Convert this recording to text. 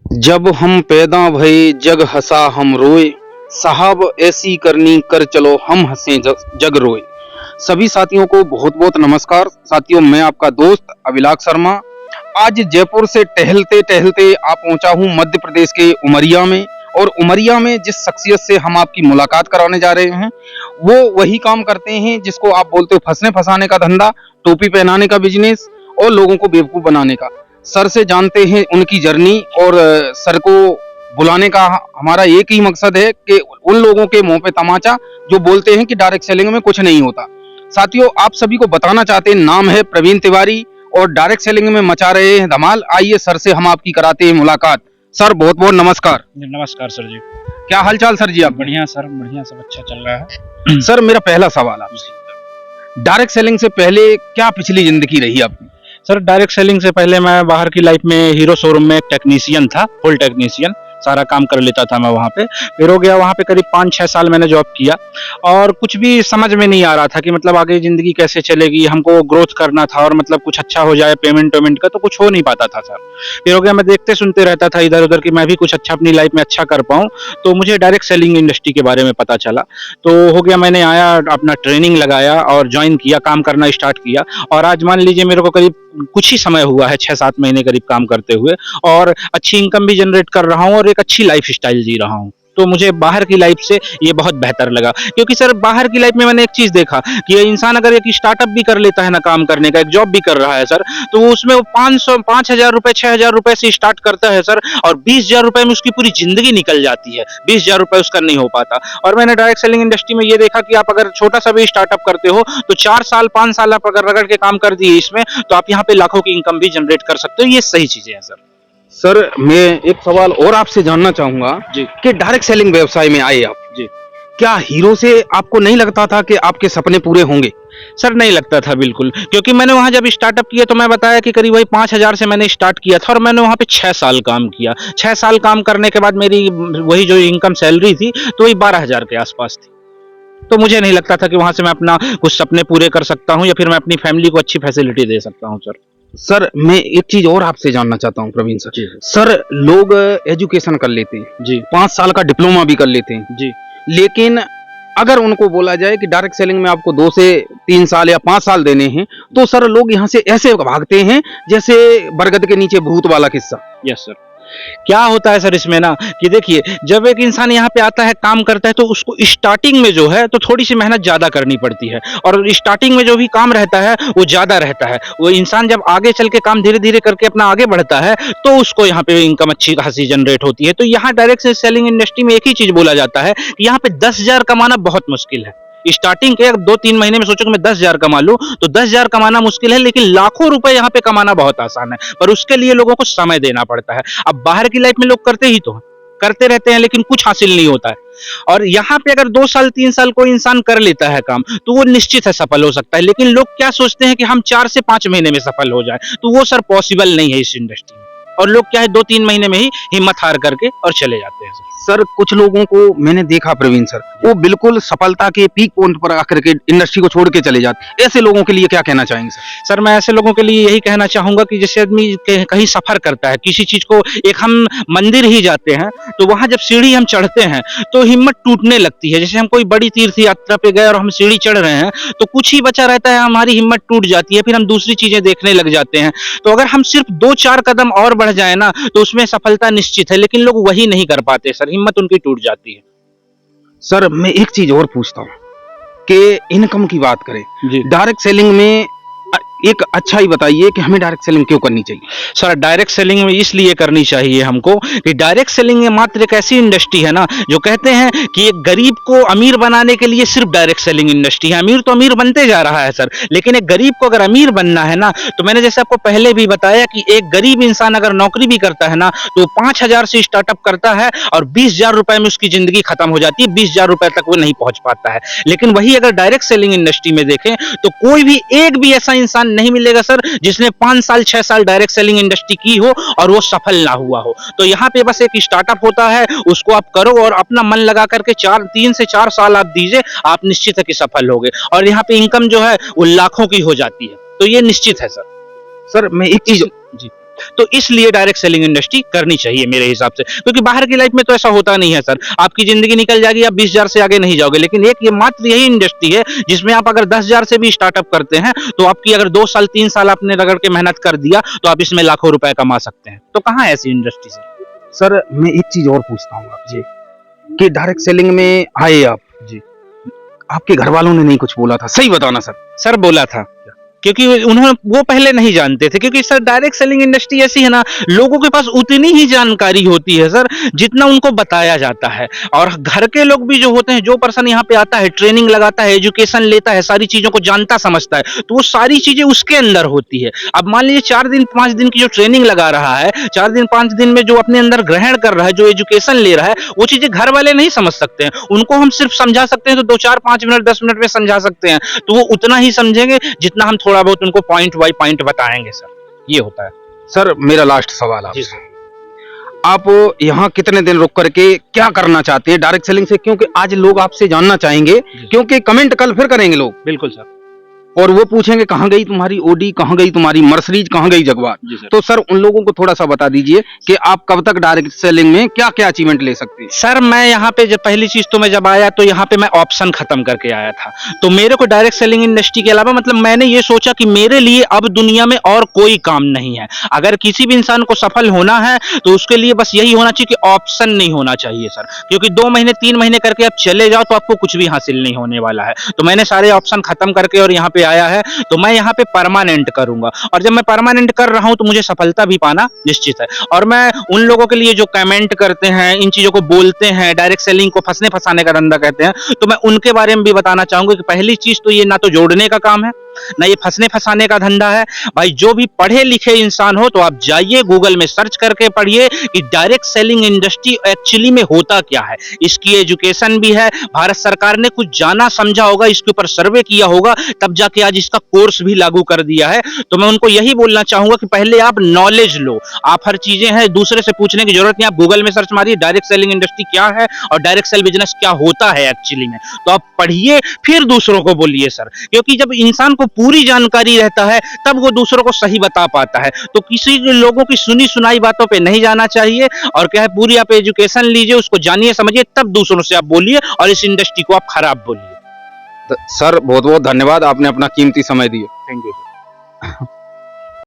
जब हम पैदा भये जग हंसा हम रोए, साहब ऐसी करनी कर चलो हम हंसे जग रोए। सभी साथियों को बहुत बहुत नमस्कार। साथियों, मैं आपका दोस्त अभिलाष शर्मा आज जयपुर से टहलते टहलते आ पहुंचा हूं मध्य प्रदेश के उमरिया में। और उमरिया में जिस शख्सियत से हम आपकी मुलाकात कराने जा रहे हैं वो वही काम करते हैं जिसको आप बोलते हो फंसने फंसाने का धंधा, टोपी पहनाने का बिजनेस और लोगों को बेवकूफ बनाने का। सर से जानते हैं उनकी जर्नी। और सर को बुलाने का हमारा एक ही मकसद है कि उन लोगों के मुंह पे तमाचा जो बोलते हैं कि डायरेक्ट सेलिंग में कुछ नहीं होता। साथियों, आप सभी को बताना चाहते हैं, नाम है प्रवीण तिवारी और डायरेक्ट सेलिंग में मचा रहे हैं धमाल। आइए सर से हम आपकी कराते हैं मुलाकात। सर बहुत बहुत नमस्कार। नमस्कार सर जी। क्या हालचाल सर जी? आप बढ़िया सर, बढ़िया, सब अच्छा चल रहा है। सर मेरा पहला सवाल आपसे, डायरेक्ट सेलिंग से पहले क्या पिछली जिंदगी रही आपकी? सर डायरेक्ट सेलिंग से पहले मैं बाहर की लाइफ में हीरो शोरूम में टेक्नीशियन था, फुल टेक्नीशियन, सारा काम कर लेता था मैं वहाँ पे। फिर हो गया वहाँ पे करीब 5-6 साल मैंने जॉब किया और कुछ भी समझ में नहीं आ रहा था कि मतलब आगे ज़िंदगी कैसे चलेगी। हमको ग्रोथ करना था और मतलब कुछ अच्छा हो जाए पेमेंट का, तो कुछ हो नहीं पाता था सर। फिर हो गया मैं देखते सुनते रहता था इधर उधर कि मैं भी कुछ अच्छा अपनी लाइफ में अच्छा कर पाऊँ, तो मुझे डायरेक्ट सेलिंग इंडस्ट्री के बारे में पता चला। तो हो गया मैंने आया, अपना ट्रेनिंग लगाया और ज्वाइन किया, काम करना स्टार्ट किया। और आज मान लीजिए मेरे को करीब कुछ ही समय हुआ है, 6-7 महीने करीब काम करते हुए, और अच्छी इनकम भी जनरेट कर रहा हूँ और एक अच्छी लाइफ स्टाइल जी रहा हूँ। तो मुझे बाहर की लाइफ से ये बहुत बेहतर लगा, क्योंकि सर बाहर की लाइफ में मैंने एक चीज देखा कि ये इंसान अगर एक स्टार्टअप भी कर लेता है ना, काम करने का, एक जॉब भी कर रहा है सर, तो उसमें वो 5,000 रुपए 6,000 रुपए से स्टार्ट करता है सर, और 20,000 रुपए में उसकी पूरी जिंदगी निकल जाती है। 20,000 रुपए उसका नहीं हो पाता। और मैंने डायरेक्ट सेलिंग इंडस्ट्री में ये देखा कि आप अगर छोटा सा भी स्टार्टअप करते हो तो 4 साल 5 साल आप अगर रगड़ के काम कर दिए इसमें, तो आप यहाँ पे लाखों की इनकम भी जनरेट कर सकते हो। ये सही चीजें हैं सर। सर मैं एक सवाल और आपसे जानना चाहूंगा जी कि डायरेक्ट सेलिंग व्यवसाय में आए आप, जी। क्या हीरो से आपको नहीं लगता था कि आपके सपने पूरे होंगे? सर नहीं लगता था बिल्कुल, क्योंकि मैंने वहाँ जब स्टार्टअप किया तो मैं बताया कि करीब वही 5,000 से मैंने स्टार्ट किया था और मैंने वहाँ पे 6 साल काम किया। 6 साल काम करने के बाद मेरी वही जो इनकम सैलरी थी तो वही 12,000 के आसपास थी। तो मुझे नहीं लगता था कि वहाँ से मैं अपना कुछ सपने पूरे कर सकता हूँ या फिर मैं अपनी फैमिली को अच्छी फैसिलिटी दे सकता हूँ सर। सर मैं एक चीज और आपसे जानना चाहता हूँ प्रवीण सर। जी सर लोग एजुकेशन कर लेते हैं, जी 5 साल का डिप्लोमा भी कर लेते हैं, जी। लेकिन अगर उनको बोला जाए कि डायरेक्ट सेलिंग में आपको 2 से 3 साल या 5 साल देने हैं, तो सर लोग यहाँ से ऐसे भागते हैं जैसे बरगद के नीचे भूत वाला किस्सा। Yes sir. क्या होता है सर इसमें ना कि देखिए, जब एक इंसान यहाँ पे आता है काम करता है तो उसको स्टार्टिंग में जो है तो थोड़ी सी मेहनत ज़्यादा करनी पड़ती है, और स्टार्टिंग में जो भी काम रहता है वो ज़्यादा रहता है। वो इंसान जब आगे चल के काम धीरे धीरे करके अपना आगे बढ़ता है तो उसको यहाँ पे इनकम अच्छी खासी जनरेट होती है। तो यहाँ डायरेक्ट सेलिंग इंडस्ट्री में एक ही चीज़ बोला जाता है कि यहाँ पे 10,000 कमाना बहुत मुश्किल है। स्टार्टिंग के 2-3 महीने में सोचो कि मैं 10,000 कमा लूं, तो 10,000 कमाना मुश्किल है, लेकिन लाखों रुपए यहाँ पे कमाना बहुत आसान है, पर उसके लिए लोगों को समय देना पड़ता है। अब बाहर की लाइफ में लोग करते ही तो करते रहते हैं, लेकिन कुछ हासिल नहीं होता है। और यहाँ पे अगर 2 साल 3 साल कोई इंसान कर लेता है काम, तो वो निश्चित है सफल हो सकता है। लेकिन लोग क्या सोचते हैं कि हम 4 से 5 महीने में सफल हो जाए, तो वो सर पॉसिबल नहीं है इस इंडस्ट्री में। और लोग क्या है 2-3 महीने में ही हिम्मत हार करके और चले जाते हैं सर कुछ लोगों को मैंने देखा प्रवीण सर, वो बिल्कुल सफलता के पीक पॉइंट पर आकर के इंडस्ट्री को छोड़ के चले जाते। ऐसे लोगों के लिए क्या कहना चाहेंगे सर? सर मैं ऐसे लोगों के लिए यही कहना चाहूंगा कि जैसे आदमी कहीं सफर करता है किसी चीज को, एक हम मंदिर ही जाते हैं तो वहां जब सीढ़ी हम चढ़ते हैं तो हिम्मत टूटने लगती है। जैसे हम कोई बड़ी तीर्थ यात्रा पे गए और हम सीढ़ी चढ़ रहे हैं तो कुछ ही बचा रहता है, हमारी हिम्मत टूट जाती है, फिर हम दूसरी चीजें देखने लग जाते हैं। तो अगर हम सिर्फ 2-4 कदम और बढ़ जाए ना तो उसमें सफलता निश्चित है, लेकिन लोग वही नहीं कर पाते सर, हिम्मत उनकी टूट जाती है। सर मैं एक चीज और पूछता हूँ कि इनकम की बात करें, जी डायरेक्ट सेलिंग में एक अच्छा ही बताइए कि हमें डायरेक्ट सेलिंग क्यों करनी चाहिए? सर डायरेक्ट सेलिंग में इसलिए करनी चाहिए हमको कि डायरेक्ट सेलिंग मात्र एक ऐसी इंडस्ट्री है ना, जो कहते हैं कि एक गरीब को अमीर बनाने के लिए सिर्फ डायरेक्ट सेलिंग इंडस्ट्री है। अमीर तो अमीर बनते जा रहा है सर, लेकिन एक गरीब को अगर अमीर बनना है ना, तो मैंने जैसे आपको पहले भी बताया कि एक गरीब इंसान अगर नौकरी भी करता है ना तो 5,000 से स्टार्टअप करता है और 20,000 रुपए में उसकी जिंदगी खत्म हो जाती है, 20,000 रुपए तक वो नहीं पहुंच पाता है। लेकिन वही अगर डायरेक्ट सेलिंग इंडस्ट्री में देखें तो कोई भी एक भी ऐसा इंसान नहीं मिलेगा सर जिसने 5 साल 6 साल डायरेक्ट सेलिंग इंडस्ट्री की हो और वो सफल ना हुआ हो। तो यहाँ पे बस एक स्टार्टअप होता है, उसको आप करो और अपना मन लगा करके 3 से 4 साल आप दीजिए, आप निश्चित है कि सफल होगे। और यहाँ पे इनकम जो है वो लाखों की हो जाती है, तो ये निश्चित है सर। सर मैं एक चीज जी तो इसलिए डायरेक्ट सेलिंग इंडस्ट्री करनी चाहिए मेरे हिसाब से, क्योंकि बाहर की लाइफ में तो ऐसा होता नहीं है सर। आपकी जिंदगी निकल जाएगी, आप 20,000 से आगे नहीं जाओगे, लेकिन एक ये मात्र यही इंडस्ट्री है जिसमें आप अगर 10,000 से भी स्टार्टअप करते हैं तो आपकी अगर 2 साल 3 साल आपने रगड़ के मेहनत कर दिया तो आप इसमें लाखों रुपए कमा सकते हैं। तो कहाँ है ऐसी इंडस्ट्री सर? सर मैं एक चीज और पूछता हूँ आपसे कि डायरेक्ट सेलिंग में आए आप जी, आपके घर वालों ने नहीं कुछ बोला था? सही बताना सर। सर बोला था, क्योंकि उन्होंने वो पहले नहीं जानते थे, क्योंकि सर डायरेक्ट सेलिंग इंडस्ट्री ऐसी है ना, लोगों के पास उतनी ही जानकारी होती है सर जितना उनको बताया जाता है। और घर के लोग भी जो होते हैं, जो पर्सन यहाँ पे आता है, ट्रेनिंग लगाता है, एजुकेशन लेता है, सारी चीजों को जानता समझता है, तो वो सारी चीजें उसके अंदर होती है। अब मान लीजिए 4 दिन 5 दिन की जो ट्रेनिंग लगा रहा है, 4 दिन 5 दिन में जो अपने अंदर ग्रहण कर रहा है, जो एजुकेशन ले रहा है, वो चीजें घर वाले नहीं समझ सकते हैं। उनको हम सिर्फ समझा सकते हैं तो 2 4 5 मिनट 10 मिनट में समझा सकते हैं, तो वो उतना ही समझेंगे जितना हम थोड़ा बहुत उनको पॉइंट बाय पॉइंट बताएंगे सर। ये होता है सर। मेरा लास्ट सवाल जी आपसे, आप यहाँ कितने दिन रुक करके क्या करना चाहते हैं डायरेक्ट सेलिंग से? क्योंकि आज लोग आपसे जानना चाहेंगे, क्योंकि कमेंट कल फिर करेंगे लोग, बिल्कुल सर। और वो पूछेंगे कहाँ गई तुम्हारी ओडी, कहाँ गई तुम्हारी मर्सिडीज, कहाँ गई जगुआर। जी सर। तो सर उन लोगों को थोड़ा सा बता दीजिए कि आप कब तक डायरेक्ट सेलिंग में क्या क्या अचीवमेंट ले सकते हैं? सर मैं यहाँ पे जब पहली चीज तो मैं जब आया तो यहाँ पे मैं ऑप्शन खत्म करके आया था, तो मेरे को डायरेक्ट सेलिंग इंडस्ट्री के अलावा मतलब मैंने ये सोचा कि मेरे लिए अब दुनिया में और कोई काम नहीं है। अगर किसी भी इंसान को सफल होना है तो उसके लिए बस यही होना चाहिए कि ऑप्शन नहीं होना चाहिए सर, क्योंकि 2 महीने 3 महीने करके आप चले जाओ तो आपको कुछ भी हासिल नहीं होने वाला है। तो मैंने सारे ऑप्शन खत्म करके और यहाँ पे आया है, तो मैं यहाँ पे परमानेंट करूंगा, और जब मैं परमानेंट कर रहा हूं तो मुझे सफलता भी पाना निश्चित है। और मैं उन लोगों के लिए जो कमेंट करते हैं, इन चीजों को बोलते हैं, डायरेक्ट सेलिंग को फंसने फंसाने का धंधा कहते हैं, तो मैं उनके बारे में भी बताना चाहूंगा कि पहली चीज तो ये ना तो जोड़ने का काम है, ना ये फंसने फंसाने का धंधा है। भाई जो भी पढ़े लिखे इंसान हो तो आप जाइए गूगल में सर्च करके पढ़िए कि डायरेक्ट सेलिंग इंडस्ट्री एक्चुअली में होता क्या है। इसकी एजुकेशन भी है, भारत सरकार ने कुछ जाना समझा होगा, इसके ऊपर सर्वे किया होगा, तब जाके आज इसका कोर्स भी लागू कर दिया है। तो मैं उनको यही बोलना चाहूंगा कि पहले आप नॉलेज लो। आप हर चीजें हैं दूसरे से पूछने की जरूरत नहीं, आप गूगल में सर्च मारिए डायरेक्ट सेलिंग इंडस्ट्री क्या है और डायरेक्ट सेल बिजनेस क्या होता है एक्चुअली में, तो आप पढ़िए फिर दूसरों को बोलिए सर। क्योंकि जब इंसान को पूरी जानकारी रहता है तब वो दूसरों को सही बता पाता है। तो किसी लोगों की सुनी सुनाई बातों पे नहीं जाना चाहिए, और क्या है पूरी आप एजुकेशन लीजिए, उसको जानिए समझिए, तब दूसरों से आप बोलिए और इस इंडस्ट्री को आप खराब बोलिए। सर बहुत बहुत धन्यवाद, आपने अपना कीमती समय दिया। Thank you.